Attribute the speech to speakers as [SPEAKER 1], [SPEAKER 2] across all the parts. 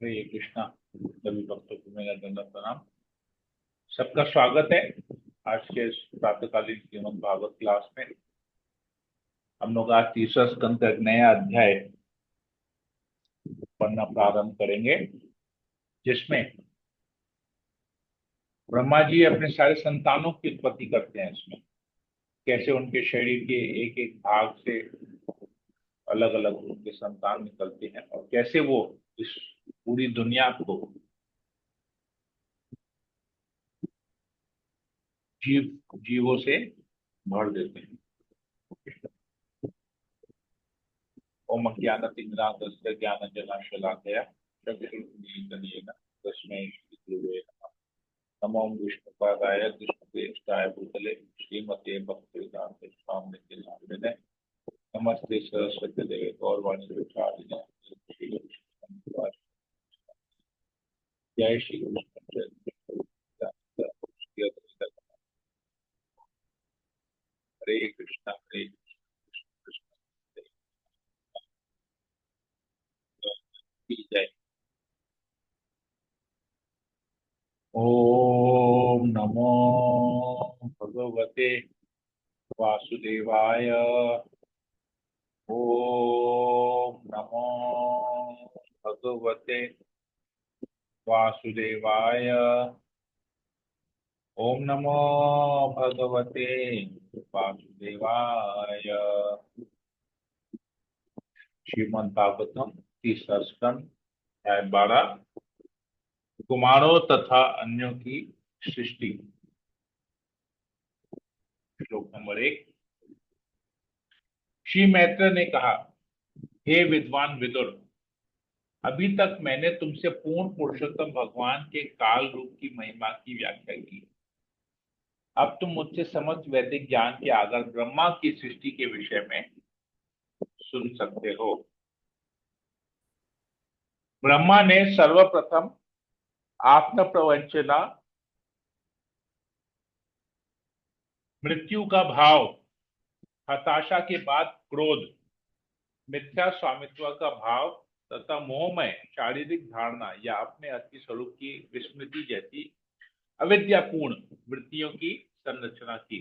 [SPEAKER 1] हरे कृष्णा। सभी भक्तों को मेरा दंडवत प्रणाम। सबका स्वागत है आज के इस प्रातःकालीन श्रीमद् भागवत क्लास में। हम लोग आज तीसरा स्कंद का एक नया अध्याय पढ़ना प्रारंभ करेंगे, जिसमें ब्रह्मा जी अपने सारे संतानों की उत्पत्ति करते हैं। इसमें कैसे उनके शरीर के एक एक भाग से अलग अलग उनके संतान निकलते हैं और कैसे वो इस पूरी दुनिया को जीवों से भर देते हैं। ओम ज्ञानतिमिरान्धस्य ज्ञानञ्जनशलाकया चक्षुरुन्मीलितं तस्मै श्रीगुरवे नमः। नमो विष्णुपादाय कृष्णप्रेष्ठाय भूतले श्रीमते भक्तिवेदान्त स्वामिनिधि नामिने। नमस्ते सरस्वती देवे गौरवाणी प्रचारिणे श्री कृष्ण। जय श्री कृष्ण। हरे कृष्णा हरे कृष्ण की जय। ओम नमो भगवते वासुदेवाय। ओम नमो भगवते वासुदेवाय। ओम नमो भगवते वासुदेवाय। श्रीमद् भागवतम तीसरा स्कंद अध्याय 12, कुमारों तथा अन्यों की सृष्टि। श्लोक नंबर 1। श्री मैत्र ने कहा, हे विद्वान विदुर, अभी तक मैंने तुमसे पूर्ण पुरुषोत्तम भगवान के काल रूप की महिमा की व्याख्या की। अब तुम मुझसे समस्त वैदिक ज्ञान के आधार ब्रह्मा की सृष्टि के विषय में सुन सकते हो। ब्रह्मा ने सर्वप्रथम आत्म प्रवंचना, मृत्यु का भाव, हताशा के बाद क्रोध, मिथ्या स्वामित्व का भाव तथा मोहमय शारीरिक धारणा या अपने असली स्वरूप की विस्मृति जैसी अविद्यापूर्ण वृत्तियों की संरचना की।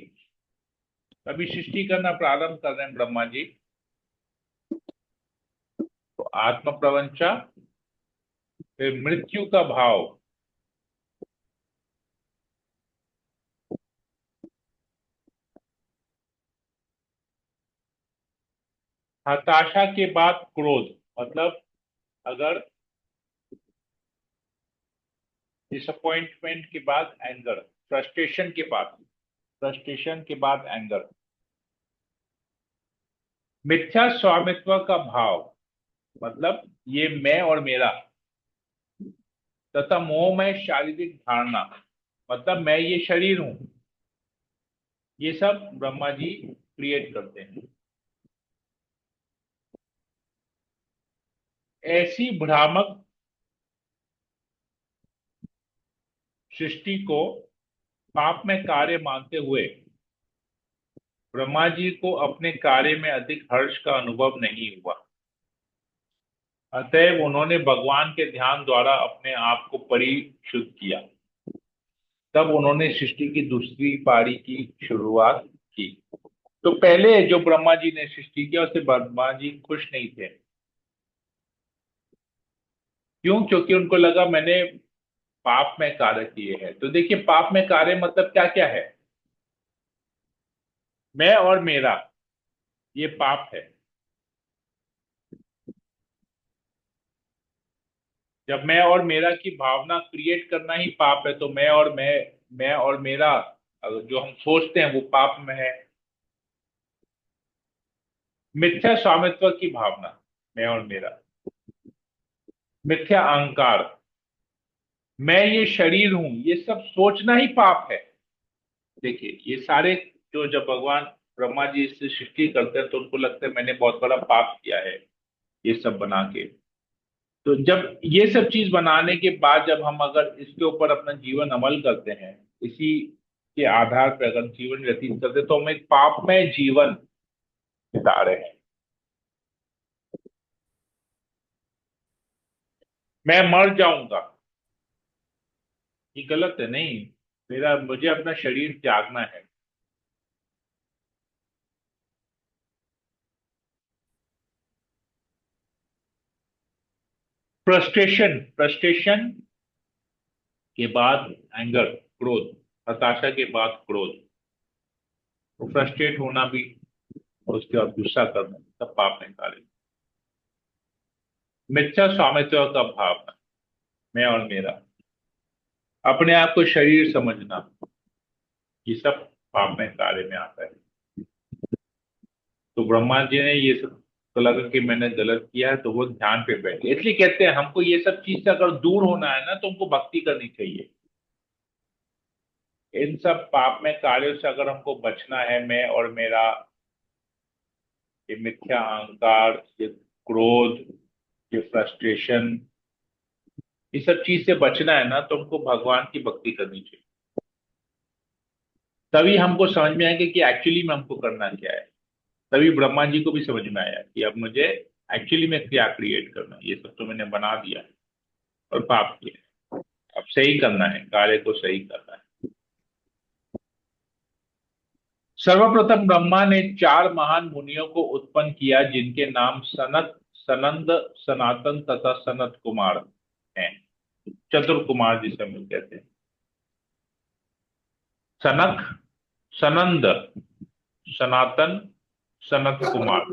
[SPEAKER 1] अभी सृष्टि करना प्रारंभ कर रहे हैं ब्रह्मा जी। तो आत्म प्रवंचा, फिर मृत्यु का भाव, हताशा के बाद क्रोध, मतलब अगर डिसअपॉइंटमेंट के बाद एंगर, फ्रस्ट्रेशन के बाद एंगर, मिथ्या स्वामित्व का भाव, मतलब ये मैं और मेरा, तथा मोहमय शारीरिक धारणा, मतलब मैं ये शरीर हूं। ये सब ब्रह्मा जी क्रिएट करते हैं। ऐसी भ्रामक सृष्टि को पाप में कार्य मानते हुए ब्रह्मा जी को अपने कार्य में अधिक हर्ष का अनुभव नहीं हुआ। अतएव उन्होंने भगवान के ध्यान द्वारा अपने आप को परिशुद्ध किया। तब उन्होंने सृष्टि की दूसरी पारी की शुरुआत की। तो पहले जो ब्रह्मा जी ने सृष्टि किया उससे ब्रह्मा जी खुश नहीं थे। क्यों? क्योंकि उनको लगा मैंने पाप में कार्य किए हैं। तो देखिए, पाप में कार्य मतलब क्या क्या है। मैं और मेरा, ये पाप है। जब मैं और मेरा की भावना क्रिएट करना ही पाप है, तो मैं और मेरा जो हम सोचते हैं वो पाप में है। मिथ्या स्वामित्व की भावना, मैं और मेरा, मिथ्या अहंकार, मैं ये शरीर हूं, ये सब सोचना ही पाप है। देखिए, ये सारे जो जब भगवान ब्रह्मा जी इससे सृष्टि करते हैं तो उनको लगता है मैंने बहुत बड़ा पाप किया है ये सब बना के। तो जब ये सब चीज बनाने के बाद जब हम अगर इसके ऊपर अपना जीवन अमल करते हैं, इसी के आधार पर अगर जीवन व्यतीत करते हैं, तो हम एक पापमय जीवन बिता रहे हैं। मैं मर जाऊंगा, ये गलत है नहीं। मेरा मुझे अपना शरीर त्यागना है। फ्रस्ट्रेशन, फ्रस्ट्रेशन के बाद एंगर, क्रोध, हताशा के बाद क्रोध, तो फ्रस्ट्रेट होना भी और उसके बाद गुस्सा करना सब पाप में कार्य। मिथ्या स्वामित्व का भाव, मैं और मेरा, अपने आप को शरीर समझना, ये सब पाप में कार्य में आता है। तो ब्रह्मा जी ने ये सब तो लगा कि मैंने गलत किया है, तो वो ध्यान पे बैठे। इसलिए कहते हैं हमको ये सब चीज से अगर दूर होना है ना, तो हमको भक्ति करनी चाहिए। इन सब पाप में कार्यों से अगर हमको बचना है, मैं और मेरा, ये मिथ्या अहंकार, ये क्रोध, ये फ्रस्ट्रेशन, ये सब चीज से बचना है ना, तो हमको भगवान की भक्ति करनी चाहिए। तभी हमको समझ में आएगा कि एक्चुअली में हमको करना क्या है। तभी ब्रह्मा जी को भी समझ में आया कि अब मुझे एक्चुअली में क्या क्रिएट करना है, ये सब तो मैंने बना दिया है और पाप किया है। अब सही करना है, कार्य को सही करना है। सर्वप्रथम ब्रह्मा ने चार महान मुनियों को उत्पन्न किया, जिनके नाम सनत, सनंद, सनातन तथा सनत कुमार हैं। चतुर कुमार जिसे हम लोग कहते हैं। सनक, सनंद, सनातन, सनत कुमार।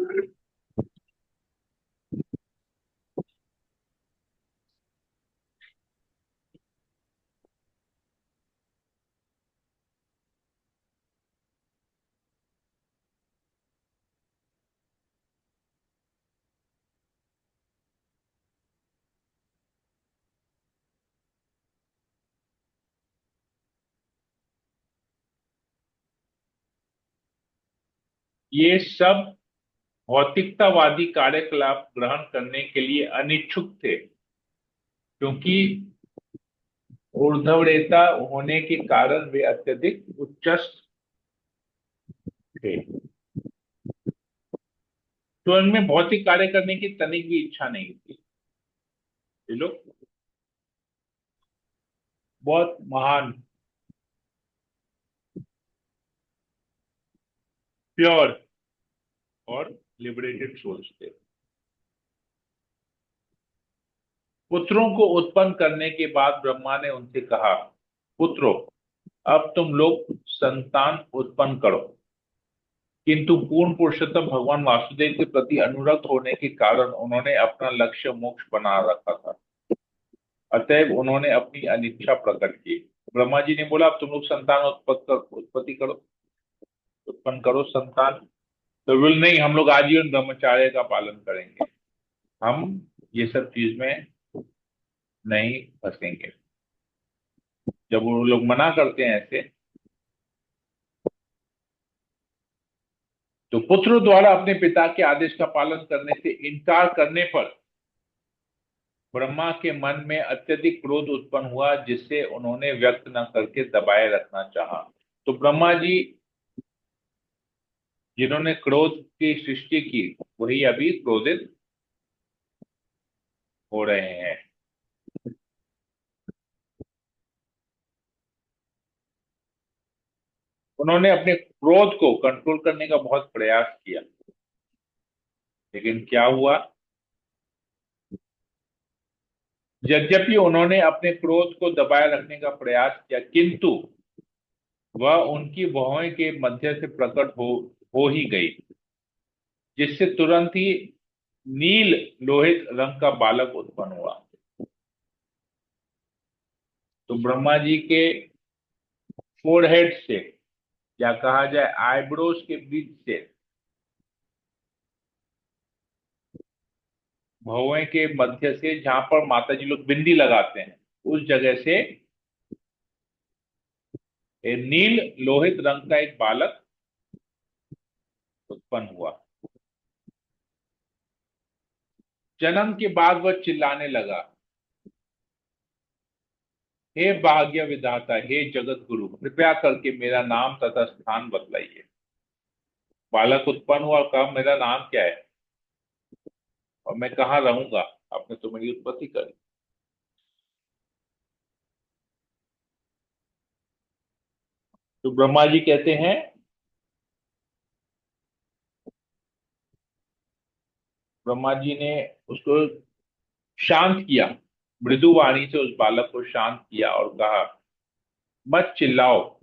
[SPEAKER 1] ये सब भौतिकतावादी कार्यकलाप ग्रहण करने के लिए अनिच्छुक थे, क्योंकि ऊर्ध्वरेता होने के कारण वे अत्यधिक उच्चस्त थे। तो उनमें भौतिक कार्य करने की तनिक भी इच्छा नहीं थी। ये लोग बहुत महान, प्योर और लिबरेटेड सोल्स थे। पुत्रों को उत्पन्न करने के बाद ब्रह्मा ने उनसे कहा, पुत्रों, अब तुम लोग संतान उत्पन्न करो। किंतु पूर्ण पुरुषोत्तम भगवान वासुदेव के प्रति अनुरक्त होने के कारण उन्होंने अपना लक्ष्य मोक्ष बना रखा था। अतएव उन्होंने अपनी अनिच्छा प्रकट की। ब्रह्मा जी ने बोला, अब तुम लोग संतान उत्पत्ति करो, उत्पन्न करो संतान। तो बोल नहीं, हम लोग आजीवन ब्रह्मचार्य का पालन करेंगे, हम ये सब चीज में नहीं फंसेंगे। जब वो लोग मना करते हैं ऐसे, तो पुत्रों द्वारा अपने पिता के आदेश का पालन करने से इनकार करने पर ब्रह्मा के मन में अत्यधिक क्रोध उत्पन्न हुआ, जिससे उन्होंने व्यक्त न करके दबाए रखना चाहा। तो ब्रह्मा जी, जिन्होंने क्रोध की सृष्टि की, वही अभी क्रोधित हो रहे हैं। उन्होंने अपने क्रोध को कंट्रोल करने का बहुत प्रयास किया, लेकिन क्या हुआ? यद्यपि उन्होंने अपने क्रोध को दबाए रखने का प्रयास किया, किंतु वह उनकी भौहें के मध्य से प्रकट हो ही गई, जिससे तुरंत ही नील लोहित रंग का बालक उत्पन्न हुआ। तो ब्रह्मा जी के फोरहेड से, या कहा जाए आईब्रोज के बीच से, भौवें के मध्य से, जहां पर माता जी लोग बिंदी लगाते हैं, उस जगह से नील लोहित रंग का एक बालक उत्पन्न हुआ। जन्म के बाद वह चिल्लाने लगा, हे भाग्य विधाता, हे जगत गुरु, कृपया करके मेरा नाम तथा स्थान बतलाइए। बालक उत्पन्न हुआ और कहा, मेरा नाम क्या है और मैं कहाँ रहूंगा? आपने तो मेरी उत्पत्ति करी। तो ब्रह्मा जी कहते हैं, ब्रह्मा जी ने उसको शांत किया, मृदु वाणी से उस बालक को शांत किया और कहा, मत चिल्लाओ,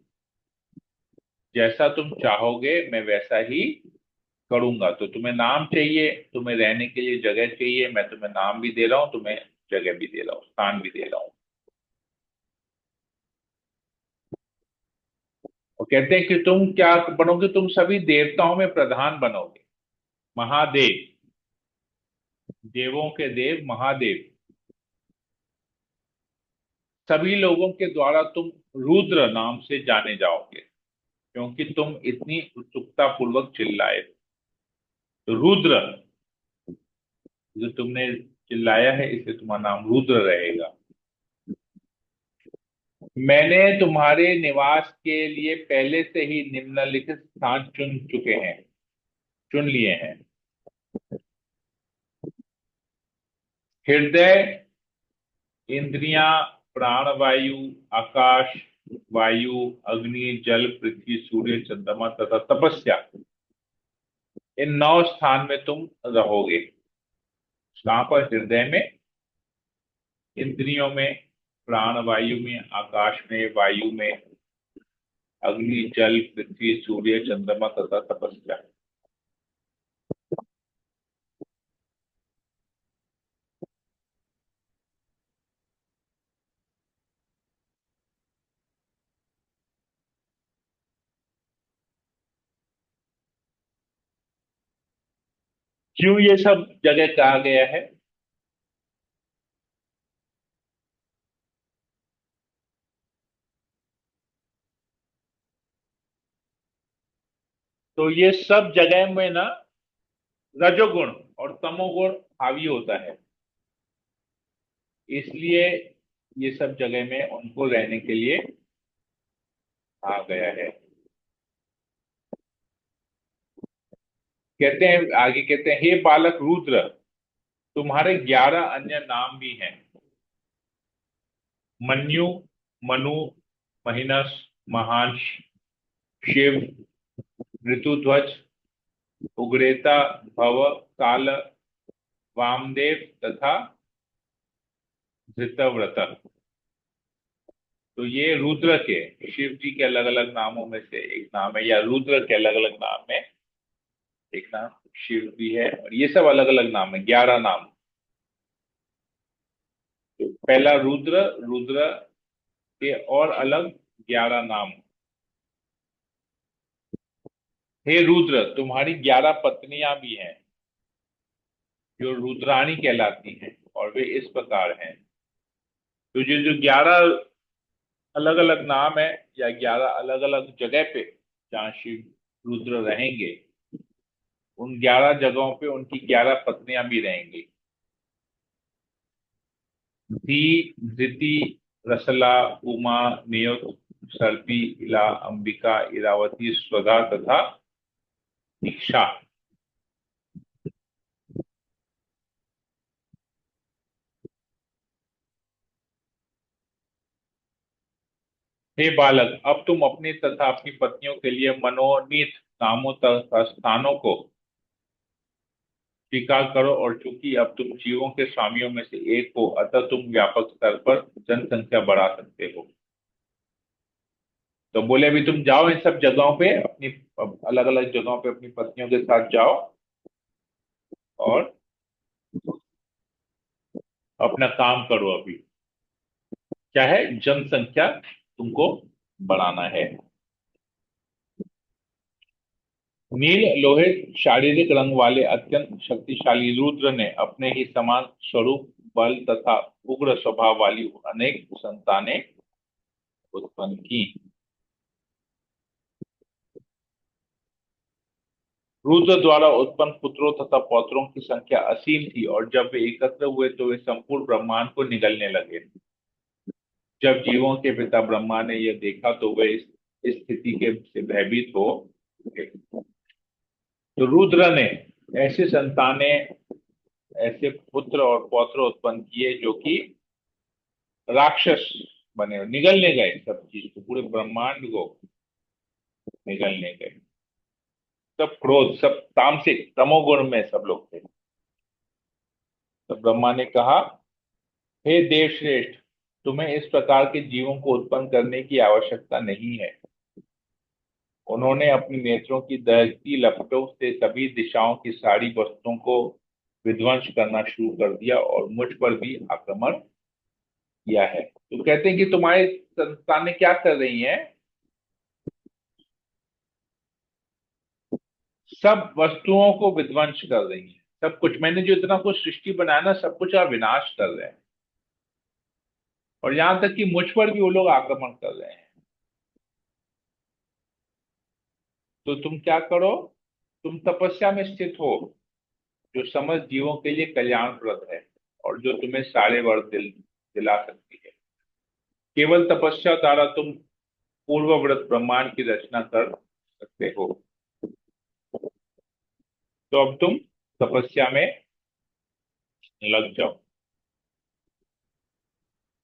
[SPEAKER 1] जैसा तुम चाहोगे मैं वैसा ही करूंगा। तो तुम्हें नाम चाहिए, तुम्हें रहने के लिए जगह चाहिए, मैं तुम्हें नाम भी दे रहा हूँ, तुम्हें जगह भी दे रहा हूँ, स्थान भी दे रहा हूँ। और कहते हैं कि तुम क्या बनोगे, तुम सभी देवताओं में प्रधान बनोगे, महादेव, देवों के देव महादेव। सभी लोगों के द्वारा तुम रुद्र नाम से जाने जाओगे, क्योंकि तुम इतनी उत्सुकता पूर्वक चिल्लाए। तो रुद्र, जो तुमने चिल्लाया है, इससे तुम्हारा नाम रुद्र रहेगा। मैंने तुम्हारे निवास के लिए पहले से ही निम्नलिखित स्थान चुन लिए हैं। हृदय, इंद्रियां, प्राणवायु, आकाश, वायु, अग्नि, जल, पृथ्वी, सूर्य, चंद्रमा तथा तपस्या, इन 9 स्थान में तुम रहोगे। कहां पर? हृदय में, इंद्रियों में, प्राणवायु में, आकाश में, वायु में, अग्नि, जल, पृथ्वी, सूर्य, चंद्रमा तथा तपस्या। क्यों ये सब जगह कहा गया है? तो ये सब जगह में ना रजोगुण और तमोगुण हावी होता है, इसलिए ये सब जगह में उनको रहने के लिए आ गया है। कहते हैं, आगे कहते हैं, हे बालक रुद्र, तुम्हारे 11 अन्य नाम भी हैं। मन्यु, मनु, महिनस, महांश, शिव, ऋतुध्वज, उग्रेता, भव, काल, वामदेव तथा धृतव्रत। तो ये रुद्र के, शिव जी के अलग अलग नामों में से एक नाम है, या रुद्र के अलग अलग नाम में एक नाम शिव भी है, और ये सब अलग अलग नाम है, 11 नाम। तो पहला रुद्र, रुद्र के और अलग 11 नाम। हे रुद्र, तुम्हारी 11 पत्नियां भी हैं, जो रुद्राणी कहलाती हैं, और वे इस प्रकार हैं। तो ये जो 11 अलग अलग नाम है, या 11 अलग अलग जगह पे जहाँ शिव रुद्र रहेंगे, उन 11 जगहों पे उनकी 11 पत्नियां भी रहेंगी। धी, धृति, रसला, उमा, नियुत, सर्पी, इला, अंबिका, इरावती, स्वधा तथा दीक्षा। हे बालक, अब तुम अपनी तथा अपनी पत्नियों के लिए मनोनीत नामों तथा स्थानों को स्वीकार करो, और चूंकि अब तुम जीवों के स्वामियों में से एक हो, अतः तुम व्यापक स्तर पर जनसंख्या बढ़ा सकते हो। तो बोले, अभी तुम जाओ इन सब जगहों पे, अपनी अलग अलग जगहों पे अपनी पत्नियों के साथ जाओ, और अपना काम करो। अभी क्या है? जनसंख्या तुमको बढ़ाना है। नील लोहित शारीरिक रंग वाले अत्यंत शक्तिशाली रुद्र ने अपने ही समान स्वरूप, बल तथा उग्र स्वभाव वाली अनेक संतानें उत्पन्न की। रुद्र द्वारा उत्पन्न पुत्रों तथा पौत्रों की संख्या असीम थी, और जब वे एकत्र हुए तो वे संपूर्ण ब्रह्मांड को निगलने लगे। जब जीवों के पिता ब्रह्मा ने यह देखा, तो वे इस स्थिति के से भयभीत हो गए। तो रुद्र ने ऐसी संतानें, ऐसे पुत्र और पौत्र उत्पन्न किए, जो कि राक्षस बने, निगलने गए सब चीज को, पूरे ब्रह्मांड को निगलने गए। सब क्रोध, सब तामसिक तमोगुण में सब लोग थे। तो ब्रह्मा ने कहा, हे देव श्रेष्ठ, तुम्हें इस प्रकार के जीवों को उत्पन्न करने की आवश्यकता नहीं है। उन्होंने अपने नेत्रों की दहकती लपटों से सभी दिशाओं की सारी वस्तुओं को विध्वंस करना शुरू कर दिया और मुझ पर भी आक्रमण किया है। तो कहते हैं कि तुम्हारी संतानें क्या कर रही हैं? सब वस्तुओं को विध्वंस कर रही हैं। सब कुछ, मैंने जो इतना कुछ सृष्टि बनाया ना, सब कुछ का विनाश कर रहे हैं। और यहां तक कि मुझ पर भी वो लोग आक्रमण कर रहे हैं। तो तुम क्या करो, तुम तपस्या में स्थित हो, जो समस्त जीवों के लिए कल्याणप्रद है और जो तुम्हें सारे वर दिला सकती है। केवल तपस्या द्वारा तुम पूर्वव्रत ब्रह्मांड की रचना कर सकते हो। तो अब तुम तपस्या में लग जाओ।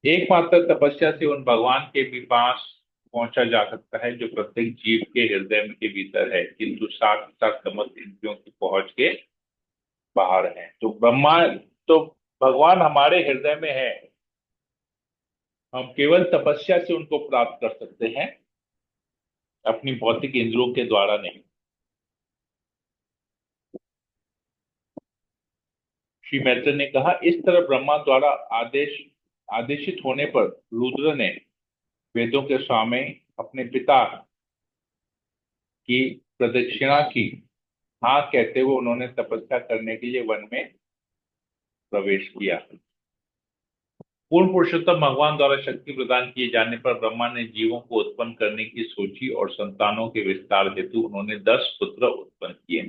[SPEAKER 1] एकमात्र तपस्या से उन भगवान के भी पास पहुंचा जा सकता है जो प्रत्येक जीव के हृदय के भीतर है, किंतु साथ साथ समस्त इंद्रियों की पहुंच के बाहर है। तो ब्रह्मा, तो भगवान हमारे हृदय में है। हम केवल तपस्या से उनको प्राप्त कर सकते हैं, अपनी भौतिक इंद्रियों के द्वारा नहीं। श्री मैत्र ने कहा, इस तरह ब्रह्मा द्वारा आदेशित होने पर रुद्र ने वेदों के स्वामी अपने पिता की प्रदक्षिणा की। हाँ कहते हुए उन्होंने तपस्या करने के लिए वन में प्रवेश किया। पूर्ण पुरुषोत्तम भगवान द्वारा शक्ति प्रदान किए जाने पर ब्रह्मा ने जीवों को उत्पन्न करने की सोची और संतानों के विस्तार हेतु उन्होंने 10 पुत्र उत्पन्न किए।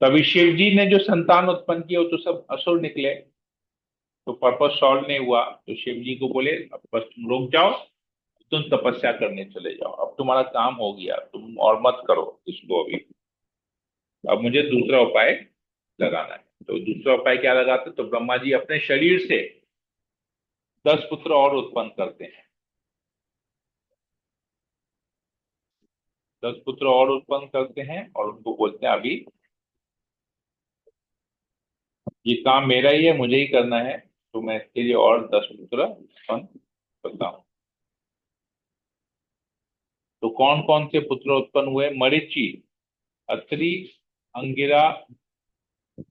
[SPEAKER 1] तभी शिव जी ने जो संतान उत्पन्न किए वो तो सब असुर निकले। तो पर्पस सॉल्व नहीं हुआ, तो शिव जी को बोले, अब बस तुम रुक जाओ, तुम तपस्या करने चले जाओ, अब तुम्हारा काम हो गया, तुम और मत करो इसको अभी। अब मुझे दूसरा उपाय लगाना है। तो दूसरा उपाय क्या लगाते? तो ब्रह्मा जी अपने शरीर से 10 पुत्र और उत्पन्न करते हैं। 10 पुत्र और उत्पन्न करते हैं और उनको बोलते हैं, अभी ये काम मेरा ही है, मुझे ही करना है, तो मैं इसके लिए और 10 पुत्र उत्पन्न करता हूँ। तो कौन कौन से पुत्र उत्पन्न हुए? मरीचि, अत्रि, अंगिरा,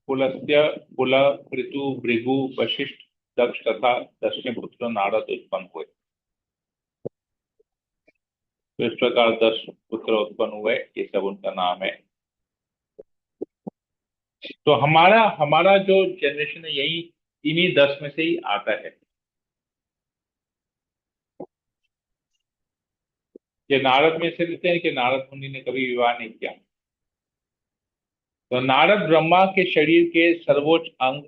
[SPEAKER 1] पुलस्त्य, पुल, पृथु, भृगु, वशिष्ठ, दक्ष तथा 10वें पुत्र नारद उत्पन्न हुए। तो इस प्रकार 10 पुत्र उत्पन्न हुए, ये सब उनका नाम है। तो हमारा हमारा जो जनरेशन है, यही इन्हीं 10 में से ही आता है। ये नारद में से लेते हैं कि नारद मुनि ने कभी विवाह नहीं किया। तो नारद ब्रह्मा के शरीर के सर्वोच्च अंग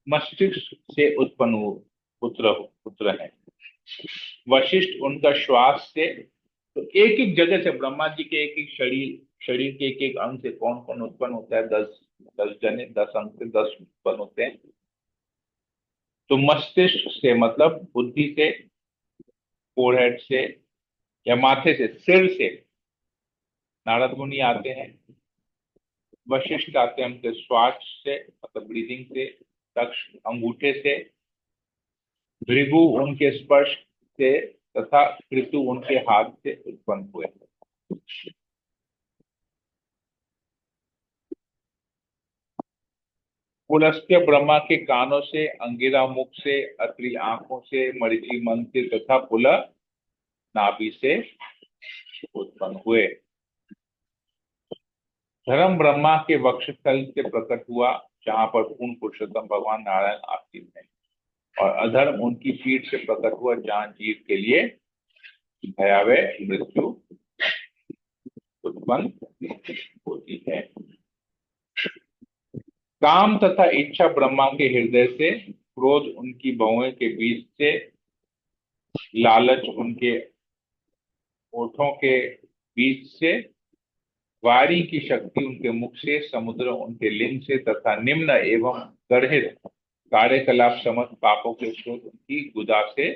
[SPEAKER 1] मस्तिष्क से उत्पन्न हुए पुत्र पुत्र है। वशिष्ठ उनका श्वास से। तो एक एक जगह से ब्रह्मा जी के एक एक शरीर शरीर के एक एक अंग से कौन कौन उत्पन्न होता है? 10 10 जने, 10 अंग से 10 उत्पन्न होते हैं। तो मस्तिष्क से मतलब बुद्धि से, फोरहेड से या माथे से, सिर से नारद मुनि आते हैं। वशिष्ठ आते हैं उनके श्वास से मतलब ब्रीदिंग से। दक्ष अंगूठे से। भृगु उनके स्पर्श से तथा ऋतु उनके हाथ से उत्पन्न हुए। पुलस्त्य ब्रह्मा के कानों से, अंगिरा मुख से, अत्रि आंखों से, मरीचि मन से तथा पुल नाभि से उत्पन्न हुए। धर्म ब्रह्मा के वक्षस्थल से प्रकट हुआ, जहां पर पूर्ण पुरुषोत्तम भगवान नारायण आसीन है। और अधर्म उनकी पीठ से प्रकट हुआ, जहां जीव के लिए भयावह मृत्यु उत्पन्न होती है। काम तथा इच्छा ब्रह्मा के हृदय से, क्रोध उनकी बहुओं के बीच से, लालच उनके ओठों के बीच से, वारी की शक्ति उनके मुख से, समुद्र उनके लिंग से तथा निम्न एवं गर्हित कार्यकलाप समस्त पापों के स्रोत उनकी गुदा से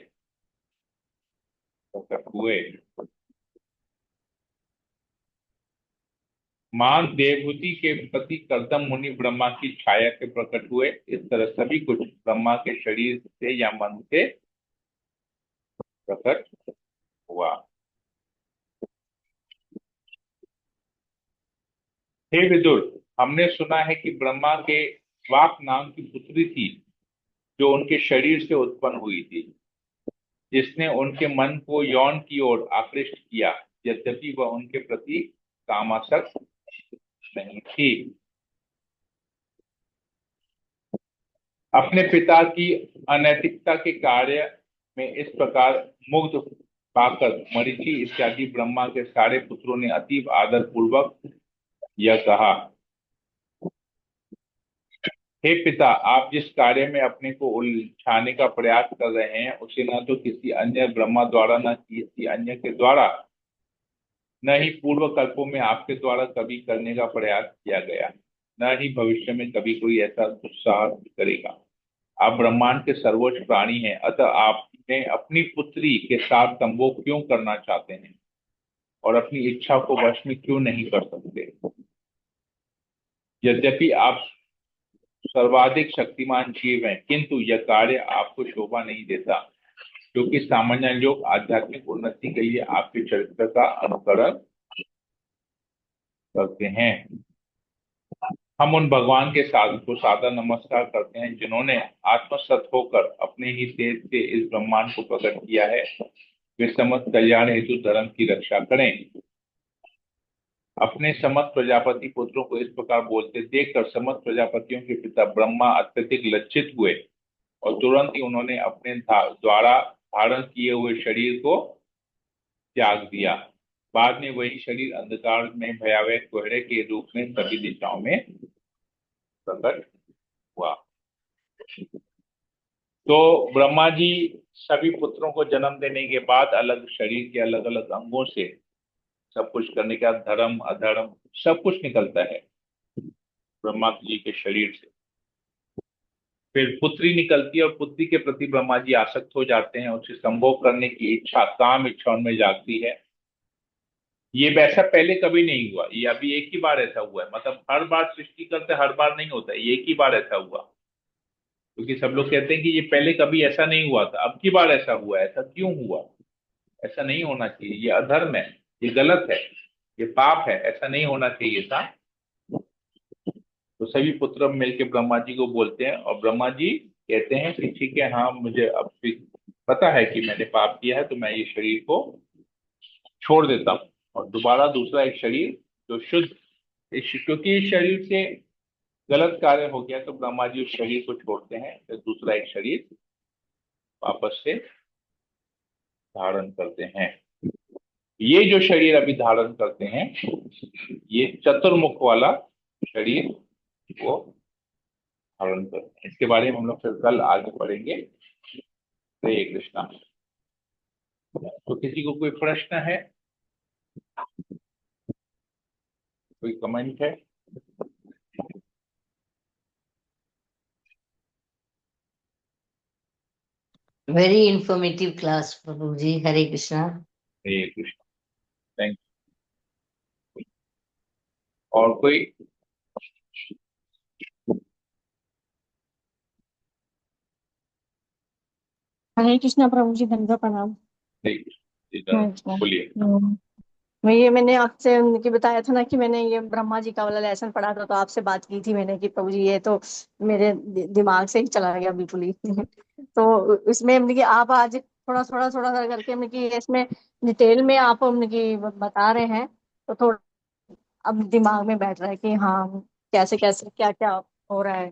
[SPEAKER 1] प्रकट हुए। महान देवहूति के प्रति कर्दम मुनि ब्रह्मा की छाया के प्रकट हुए। इस तरह सभी कुछ ब्रह्मा के शरीर से या मन से प्रकट हुआ। हे विदुर, हमने सुना है कि ब्रह्मा के वाक नाम की पुत्री थी जो उनके शरीर से उत्पन्न हुई थी, जिसने उनके मन को यौन की ओर आकृष्ट किया, यद्यपि वह उनके प्रति कामासक्त नहीं थी। अपने पिता की अनैतिकता के कार्य में इस प्रकार मुग्ध पाकर मरीचि इत्यादि ब्रह्मा के सारे पुत्रों ने अतीब आदर पूर्वक यह कहा, हे पिता, आप जिस कार्य में अपने को उलझाने का प्रयास कर रहे हैं उसे न तो किसी अन्य ब्रह्मा द्वारा न किसी अन्य के द्वारा न ही पूर्व कल्पों में आपके द्वारा कभी करने का प्रयास किया गया, न ही भविष्य में कभी कोई ऐसा दुस्साहस करेगा। आप ब्रह्मांड के सर्वोच्च प्राणी हैं, अतः आपने अपनी पुत्री के साथ संभोग क्यों करना चाहते हैं और अपनी इच्छा को वश में क्यों नहीं कर सकते? यद्यपि आप सर्वाधिक शक्तिमान जीव हैं, किंतु यह कार्य आपको शोभा नहीं देता, क्योंकि सामान्य लोग आध्यात्मिक उन्नति के लिए आपके चरित्र का अनुकरण करते हैं। हम उन भगवान के साधु को सादर नमस्कार करते हैं जिन्होंने आत्मसत होकर अपने ही तेज से इस ब्रह्मांड को प्रकट किया है। वे समस्त कल्याण हेतु धर्म की रक्षा करें। अपने समस्त प्रजापति पुत्रों को इस प्रकार बोलते देखकर समस्त प्रजापतियों के पिता ब्रह्मा अत्यधिक लज्जित हुए और तुरंत ही उन्होंने अपने द्वारा धारण किए हुए शरीर को त्याग दिया। बाद में वही शरीर अंधकार में भयावह कोहरे के रूप में सभी दिशाओं में प्रकट हुआ। तो ब्रह्मा जी सभी पुत्रों को जन्म देने के बाद अलग शरीर के अलग अलग अंगों से सब कुछ करने के बाद धर्म अधर्म सब कुछ निकलता है ब्रह्मा जी के शरीर से। फिर पुत्री निकलती है और पुत्री के प्रति ब्रह्मा जी आसक्त हो जाते हैं, उससे संभोग करने की इच्छा काम इच्छा उनमें जागती है। ये वैसा पहले कभी नहीं हुआ, ये अभी एक ही बार ऐसा हुआ है। मतलब हर बार सृष्टि करते हर बार नहीं होता, ये एक ही बार ऐसा हुआ। क्योंकि सब लोग कहते हैं कि ये पहले कभी ऐसा नहीं हुआ था, अब की बार ऐसा हुआ। ऐसा क्यों हुआ? ऐसा नहीं होना चाहिए, ये अधर्म है, ये गलत है, ये पाप है, ऐसा नहीं होना चाहिए था। तो सभी पुत्र मिलकर ब्रह्मा जी को बोलते हैं और ब्रह्मा जी कहते हैं कि ठीक है, हाँ मुझे अब पता है कि मैंने पाप किया है, तो मैं ये शरीर को छोड़ देता हूँ और दोबारा दूसरा एक शरीर जो शुद्ध क्योंकि इस शरीर से गलत कार्य हो गया, तो ब्रह्मा जी उस शरीर को छोड़ते हैं, फिर दूसरा एक शरीर वापस से धारण करते हैं। ये जो शरीर अभी धारण करते हैं, ये चतुर्मुख वाला शरीर वो धारण करते हैं। इसके बारे में हम लोग फिर कल आगे पढ़ेंगे। हरे कृष्णा। तो किसी को कोई प्रश्न है, कोई कमेंट है?
[SPEAKER 2] Very informative class Prabhu ji, Hare Krishna.
[SPEAKER 1] Hare Krishna. Thank you. और कोई?
[SPEAKER 3] हरे कृष्णा प्रभु जी, धन्यवाद प्रणाम।
[SPEAKER 1] हरे कृष्ण। जी
[SPEAKER 3] हरे
[SPEAKER 1] जनाब,
[SPEAKER 3] कृष्णा।
[SPEAKER 1] बोलिए।
[SPEAKER 3] मैंने आपसे उनकी बताया था ना कि मैंने ये ब्रह्मा जी का वाला लेसन पढ़ा था, तो आपसे बात की थी मैंने कि प्रभु जी ये तो मेरे दिमाग से ही चला गया बिल्कुल ही। तो इसमें मतलब कि आप आज थोड़ा थोड़ा थोड़ा थोड़ा करके मतलब कि इसमें डिटेल में आप मतलब कि बता रहे हैं, तो थोड़ा अब दिमाग में बैठ रहा है कि हाँ कैसे कैसे क्या क्या हो रहा है।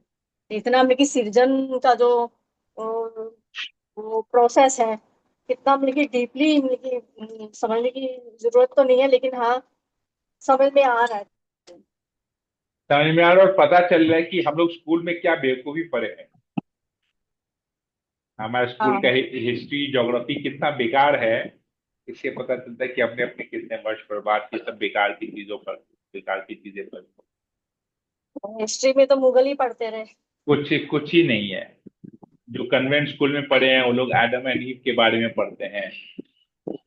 [SPEAKER 3] इतना मतलब कि सृजन का जो वो प्रोसेस है, कितना मतलब कि डीपली मतलब कि समझने की जरूरत तो नहीं है, लेकिन हाँ समझ में आ रहा है।
[SPEAKER 1] समझ में आ रहा है और पता चल रहा है कि हम लोग स्कूल में क्या बेवकूफी पढ़े हैं। हमारा स्कूल का
[SPEAKER 3] हाँ,
[SPEAKER 1] हिस्ट्री ज्योग्राफी कितना बेकार है, इससे पता चलता है कि अपने अपने कितने वर्ष बर्बाद किए सब बेकार की चीजों पर, बेकार की चीजें पर।
[SPEAKER 3] हिस्ट्री में तो मुगल ही पढ़ते रहे।
[SPEAKER 1] कुछ कुछ ही नहीं है। जो कन्वेंट स्कूल में पढ़े हैं वो लोग एडम एंड ईव के बारे में पढ़ते हैं।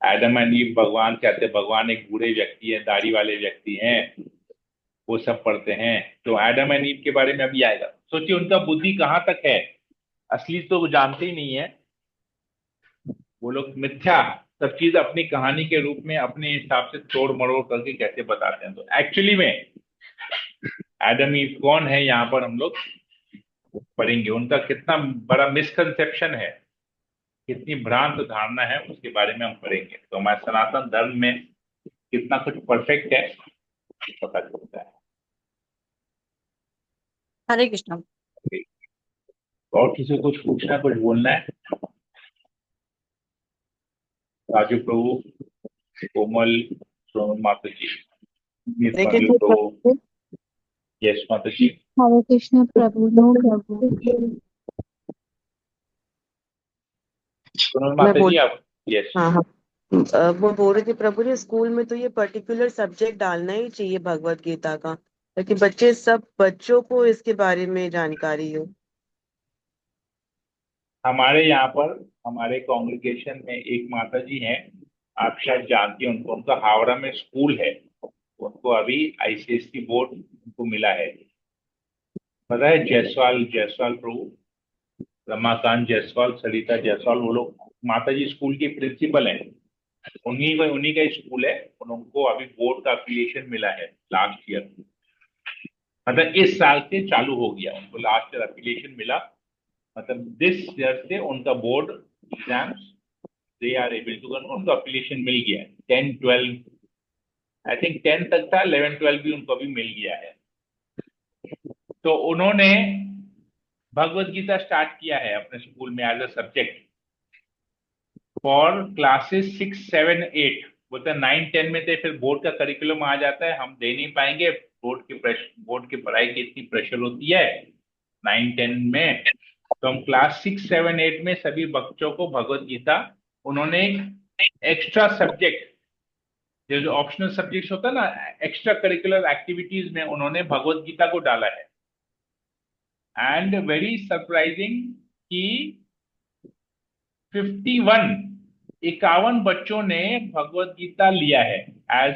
[SPEAKER 1] एडम एंड ईव भगवान कहते हैं, भगवान एक बूढ़े व्यक्ति है, दाढ़ी वाले व्यक्ति हैं। वो सब पढ़ते हैं। तो एडम एंड ईव के बारे में अभी आएगा। सोचिए उनका बुद्धि कहाँ तक है, असली तो वो जानते ही नहीं है। वो लोग मिथ्या सब चीज अपनी कहानी के रूप में अपने हिसाब से तोड़ मरोड़ करके कैसे बताते हैं। तो एक्चुअली में एडम ईव कौन है, यहाँ पर हम लोग पढ़ेंगे। उनका कितना बड़ा मिसकंसेप्शन है, कितनी भ्रांत धारणा है, उसके बारे में हम पढ़ेंगे। तो हमारे सनातन धर्म में कितना कुछ परफेक्ट है पता चलता है।
[SPEAKER 3] हरे कृष्ण।
[SPEAKER 1] और किसी को कुछ पूछना, कुछ बोलना है? राजू प्रभु, कोमल, सोनम माता जी, मीत
[SPEAKER 4] हरे
[SPEAKER 1] मंजू
[SPEAKER 4] कृष्ण
[SPEAKER 1] प्रभु,
[SPEAKER 4] प्रभु।
[SPEAKER 1] यश माता जी।
[SPEAKER 4] हरे कृष्ण प्रभु। नो प्रभु।
[SPEAKER 1] सोनम
[SPEAKER 4] मैं
[SPEAKER 1] माता जी
[SPEAKER 4] बोल
[SPEAKER 1] आप। यस।
[SPEAKER 4] हाँ हाँ। वो बोल रही थी प्रभु जी, स्कूल में तो ये पर्टिकुलर सब्जेक्ट डालना ही चाहिए भगवत गीता का, ताकि सब बच्चों को इसके बारे में जानकारी हो।
[SPEAKER 1] हमारे यहाँ पर हमारे कॉन्ग्रेगेशन में एक माता जी हैं, आप शायद जानती हैं उनको। उनका हावड़ा में स्कूल है। उनको अभी आईसीएसई बोर्ड उनको मिला है। पता है जायसवाल, जायसवाल प्रभु, रमाकांत जायसवाल, सरिता जायसवाल, वो लोग माता जी स्कूल की प्रिंसिपल हैं। उन्हीं का ही स्कूल है। उनको अभी बोर्ड का एफिलिएशन मिला है लास्ट ईयर। मतलब इस साल से चालू हो गया, उनको लास्ट ईयर एफिलिएशन मिला। मतलब दिस ईयर से उनका board exams they are able to, उनको एफिलिएशन मिल गया है। 10 12, आई थिंक 10 तक था, 11 12 भी उनको अभी मिल गया है। तो उन्होंने भगवत गीता स्टार्ट किया है अपने स्कूल में as a subject for classes 6 7 8। बोलते 9 10 में थे, फिर बोर्ड का करिकुलम आ जाता है, हम दे नहीं पाएंगे, बोर्ड की पढ़ाई की इतनी प्रेशर होती है 9 10 में। तो हम क्लास 6 7 8 में सभी बच्चों को भगवत गीता, उन्होंने एक्स्ट्रा सब्जेक्ट, जो ऑप्शनल सब्जेक्ट्स होता है ना, एक्स्ट्रा करिकुलर एक्टिविटीज में उन्होंने भगवत गीता को डाला है। एंड वेरी सरप्राइजिंग कि 51 बच्चों ने भगवत गीता लिया है as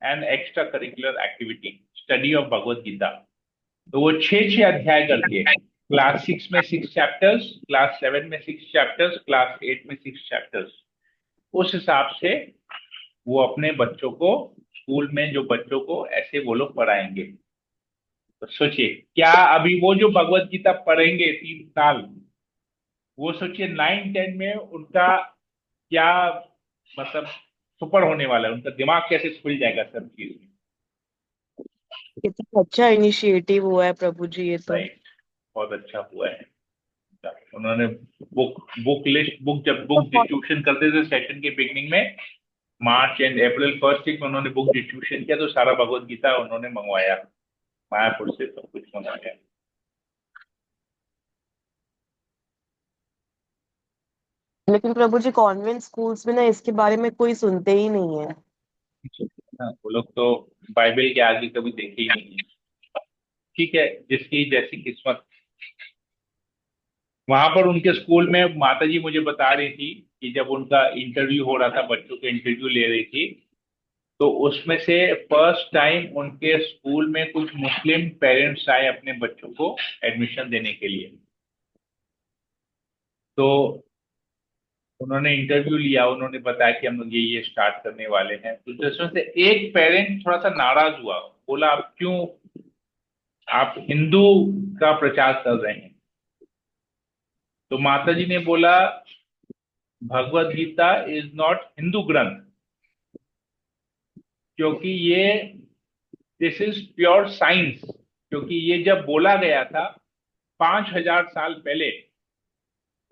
[SPEAKER 1] an extra curricular activity, study of Bhagavad Gita. तो वो 6 6 अध्याय करके, क्लास 6 में 6 चैप्टर्स, क्लास 7 में 6 चैप्टर्स, क्लास 8 में 6 चैप्टर्स। उस हिसाब से वो अपने बच्चों को, स्कूल में जो बच्चों को ऐसे वो लोग पढ़ाएंगे। तो सोचिए क्या अभी वो जो भगवत गीता पढ़ेंगे 3 साल, वो सोचिए 9 10 में उनका क्या मतलब सुपर होने वाला है, उनका दिमाग कैसे खुल जाएगा सब चीज में।
[SPEAKER 4] कितना अच्छा इनिशिएटिव हुआ है प्रभु जी ये तो।
[SPEAKER 1] राइट, बहुत अच्छा हुआ है। उन्होंने बुक लिस्ट, जब बुक डिस्ट्रीब्यूशन करते थे सेशन के बिगनिंग में, मार्च एंड अप्रैल फर्स्ट वीक में उन्होंने बुक डिस्ट्रीब्यूशन किया, तो सारा भगवत गीता उन्होंने मंगवाया, मायापुर से सब कुछ मंगवाया।
[SPEAKER 4] लेकिन प्रभु जी कॉन्वेंट स्कूल्स में ना इसके बारे में कोई सुनते ही नहीं है।
[SPEAKER 1] हाँ, वो लोग तो बाइबल के आगे कभी देखे ही नहीं है। ठीक है, जिसकी जैसी किस्मत। वहां पर उनके स्कूल में माता जी मुझे बता रही थी कि जब उनका इंटरव्यू हो रहा था, बच्चों के इंटरव्यू ले रही थी, तो उसमें से फर्स्ट टाइम उनके स्कूल में कुछ मुस्लिम पेरेंट्स आए अपने बच्चों को एडमिशन देने के लिए। तो उन्होंने इंटरव्यू लिया, उन्होंने बताया कि हम लोग ये स्टार्ट करने वाले हैं। तो जिसमें से एक पेरेंट थोड़ा सा नाराज हुआ, बोला आप क्यों, आप हिंदू का प्रचार कर रहे हैं? तो माता जी ने बोला भगवत गीता इज नॉट हिंदू ग्रंथ, क्योंकि ये दिस इज प्योर साइंस। क्योंकि ये जब बोला गया था 5,000 साल पहले,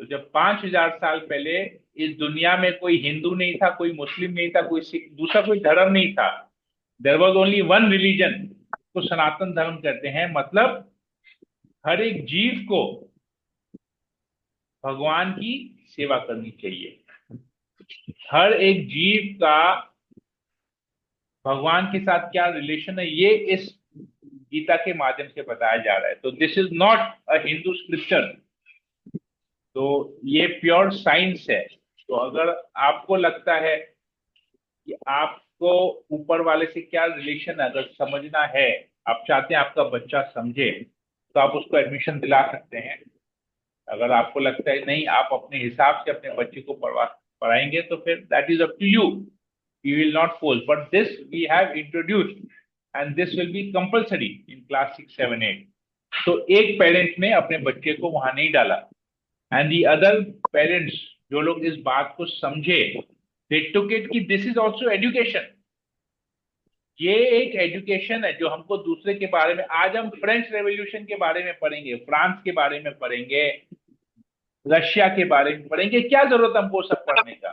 [SPEAKER 1] तो जब 5,000 साल पहले इस दुनिया में कोई हिंदू नहीं था, कोई मुस्लिम नहीं था, कोई सिख, दूसरा कोई धर्म नहीं था। There was only one religion, को सनातन धर्म कहते हैं। मतलब हर एक जीव को भगवान की सेवा करनी चाहिए। हर एक जीव का भगवान के साथ क्या रिलेशन है, ये इस गीता के माध्यम से बताया जा रहा है। तो this is not a Hindu scripture, तो ये प्योर साइंस है। तो अगर आपको लगता है कि आप उसको ऊपर वाले से क्या रिलेशन है, अगर समझना है, आप चाहते हैं आपका बच्चा समझे, तो आप उसको एडमिशन दिला सकते हैं। अगर आपको लगता है नहीं, आप अपने हिसाब से अपने बच्चे को पढ़ाएंगे, तो फिर that is up to you, you will not force, but this we have introduced and this will be compulsory in class 6, 7, 8। तो एक पेरेंट ने अपने बच्चे को वहां नहीं डाला, एंड दी अदर पेरेंट्स, जो लोग इस बात को समझे, दे टुक इट कि दिस इज ऑल्सो एजुकेशन। ये एक एजुकेशन है जो हमको दूसरे के बारे में, आज हम फ्रेंच रेवोल्यूशन के बारे में पढ़ेंगे, फ्रांस के बारे में पढ़ेंगे, रशिया के बारे में पढ़ेंगे। क्या जरूरत हमको सब पढ़ने का?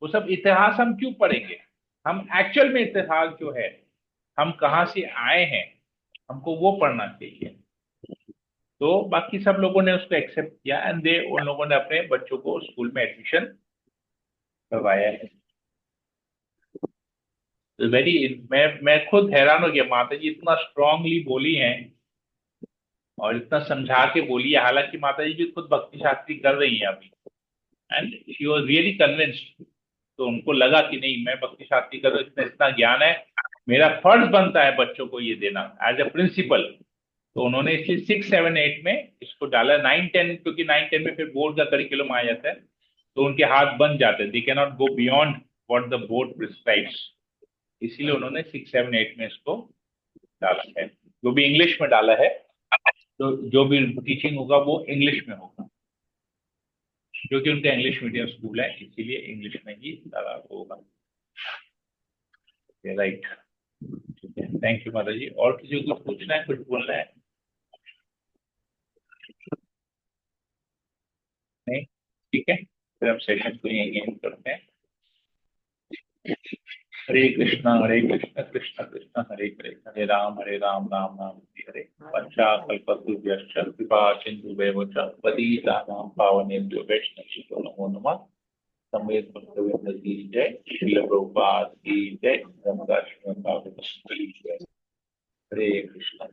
[SPEAKER 1] वो सब इतिहास हम क्यों पढ़ेंगे? हम एक्चुअल में इतिहास जो है, हम कहाँ से आए हैं, हमको वो पढ़ना चाहिए। तो बाकी सब लोगों ने उसको एक्सेप्ट किया, एंड दे उन लोगों ने अपने बच्चों को स्कूल में एडमिशन करवाया है। मैं खुद हैरान हो गया, माता जी इतना स्ट्रांगली बोली हैं और इतना समझा के बोली है, हालांकि माता जी भी खुद भक्ति शास्त्री कर रही हैं अभी, and she was really convinced. तो उनको लगा कि नहीं, मैं भक्ति शास्त्री कर रही हूँ, इतना ज्ञान है, मेरा फर्ज बनता है बच्चों को ये देना एज ए प्रिंसिपल। तो उन्होंने इसलिए 6, 7, 8 में इसको डाला। 9, 10, क्योंकि 9, 10 में फिर बोर्ड का करिकुलम आ जाता है, तो उनके हाथ बन जाते हैं, they can not go beyond what the board prescribes. इसीलिए उन्होंने 6, 7, 8 में इसको डाला है, जो भी इंग्लिश में डाला है। तो जो भी टीचिंग होगा वो इंग्लिश में होगा, क्योंकि उनका इंग्लिश मीडियम स्कूल है, इसीलिए इंग्लिश में ही डाला होगा। राइट, ठीक है, थैंक यू माता जी। और किसी को कुछ पूछना है, कुछ बोलना है? नहीं, ठीक है, फिर हम सेशन को यहीं एंड करते हैं। हरे कृष्णा कृष्ण कृष्ण हरे हरे, हरे राम राम राम हरे हरे। पंचाकल्पतरुभ्यश्च कृपा सिन्धुभ्येव च पतितानां पावनेभ्यो वैष्णवेभ्यो नमो नमः। सम्यक् भक्तवृंद की जय, श्रील प्रभुपाद की जय, रामदास की जय। हरे कृष्णा।